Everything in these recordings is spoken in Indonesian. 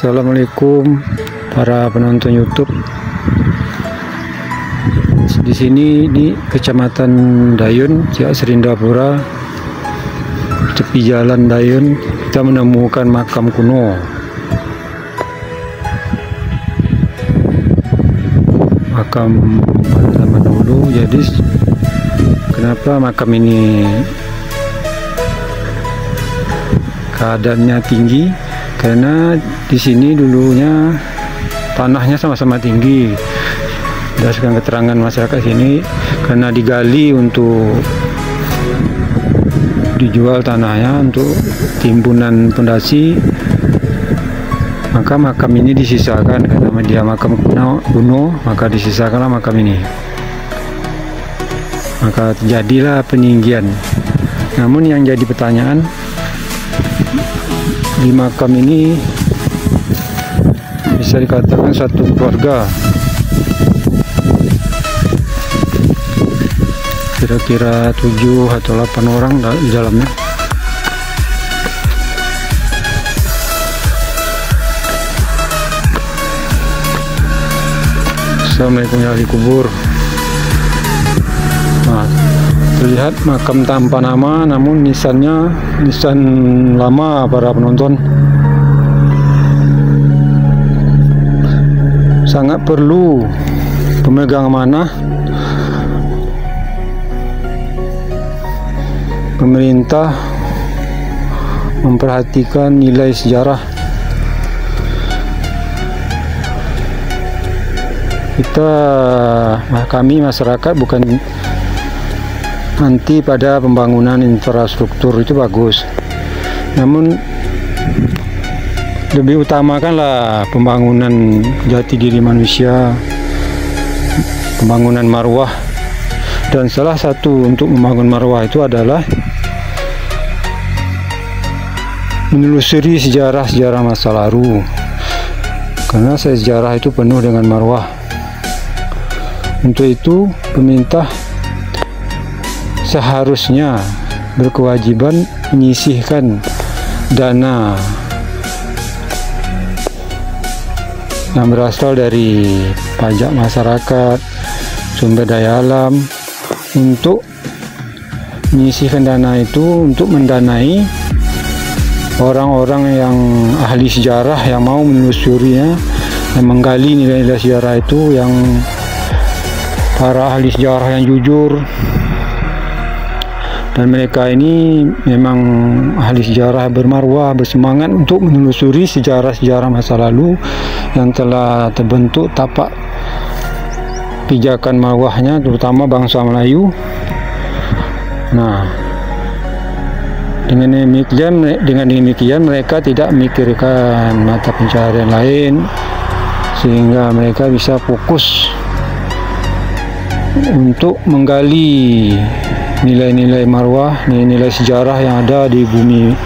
Assalamualaikum para penonton YouTube. Di sini di Kecamatan Dayun, Ciak Serindapura, tepi jalan Dayun, kita menemukan makam kuno. Makam pada zaman dulu. Jadi kenapa makam ini keadaannya tinggi? Karena di sini dulunya tanahnya sama-sama tinggi. Berdasarkan keterangan masyarakat sini, karena digali untuk dijual tanahnya untuk timbunan pondasi, maka makam ini disisakan. Karena dia makam kuno, maka disisakanlah makam ini. Maka terjadilah peninggian. Namun yang jadi pertanyaan, di makam ini bisa dikatakan satu keluarga, kira-kira 7 atau 8 orang di dalamnya. Assalamualaikum ya ahli kubur. Nah, terlihat makam tanpa nama, namun nisannya nisan lama para penonton. Sangat perlu pemegang amanah pemerintah memperhatikan nilai sejarah. Kami masyarakat bukan anti pada pembangunan infrastruktur, itu bagus, namun lebih utamakanlah pembangunan jati diri manusia, pembangunan marwah. Dan salah satu untuk membangun marwah itu adalah menelusuri sejarah-sejarah masa lalu, karena sejarah itu penuh dengan marwah. Untuk itu pemerintah seharusnya berkewajiban menyisihkan dana yang berasal dari pajak masyarakat, sumber daya alam, untuk menyisihkan dana itu untuk mendanai orang-orang yang ahli sejarah yang mau menelusurinya, yang menggali nilai-nilai sejarah itu, yang para ahli sejarah yang jujur. Dan mereka ini memang ahli sejarah bermarwah, bersemangat untuk menelusuri sejarah-sejarah masa lalu yang telah terbentuk tapak pijakan marwahnya, terutama bangsa Melayu. Nah, dengan demikian mereka tidak memikirkan mata pencaharian lain, sehingga mereka bisa fokus untuk menggali nilai-nilai marwah, nilai-nilai sejarah yang ada di bumi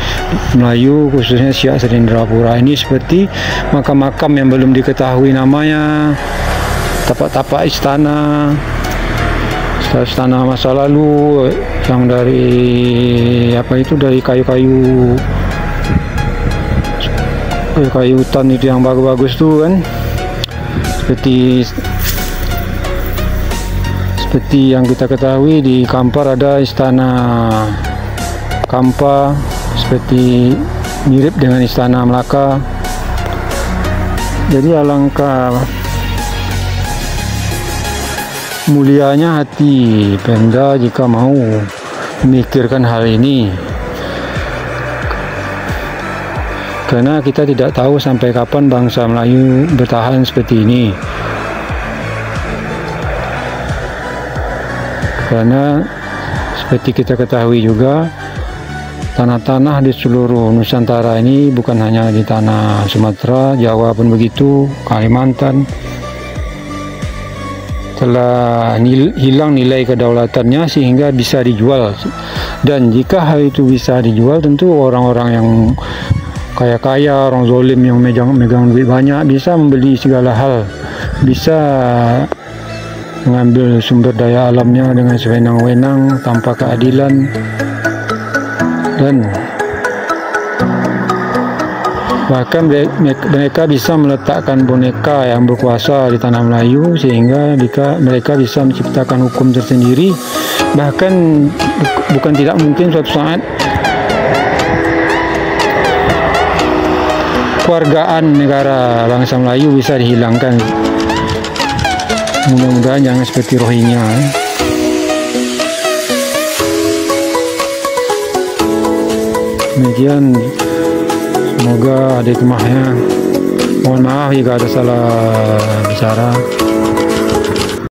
Melayu, khususnya Ciak Serindapura ini, seperti makam-makam yang belum diketahui namanya, tapak-tapak istana masa lalu yang dari dari kayu-kayu hutan itu yang bagus-bagus tuh kan, seperti yang kita ketahui di Kampar ada istana Kampa, seperti mirip dengan istana Melaka. Jadi alangkah mulianya hati Pemda jika mau memikirkan hal ini, karena kita tidak tahu sampai kapan bangsa Melayu bertahan seperti ini. Karena seperti kita ketahui juga, tanah-tanah di seluruh Nusantara ini, bukan hanya di tanah Sumatera, Jawa pun begitu, Kalimantan, telah hilang nilai kedaulatannya sehingga bisa dijual. Dan jika hal itu bisa dijual, tentu orang-orang yang kaya-kaya, orang zolim yang megang duit banyak bisa membeli segala hal, bisa mengambil sumber daya alamnya dengan sewenang-wenang tanpa keadilan. Dan Bahkan mereka bisa meletakkan boneka yang berkuasa di tanah Melayu sehingga mereka bisa menciptakan hukum tersendiri. Bahkan bukan tidak mungkin suatu saat kewargaan negara bangsa Melayu bisa dihilangkan. Mudah-mudahan jangan seperti Rohingya. Demikian, semoga ada hikmahnya. Mohon maaf jika ada salah bicara.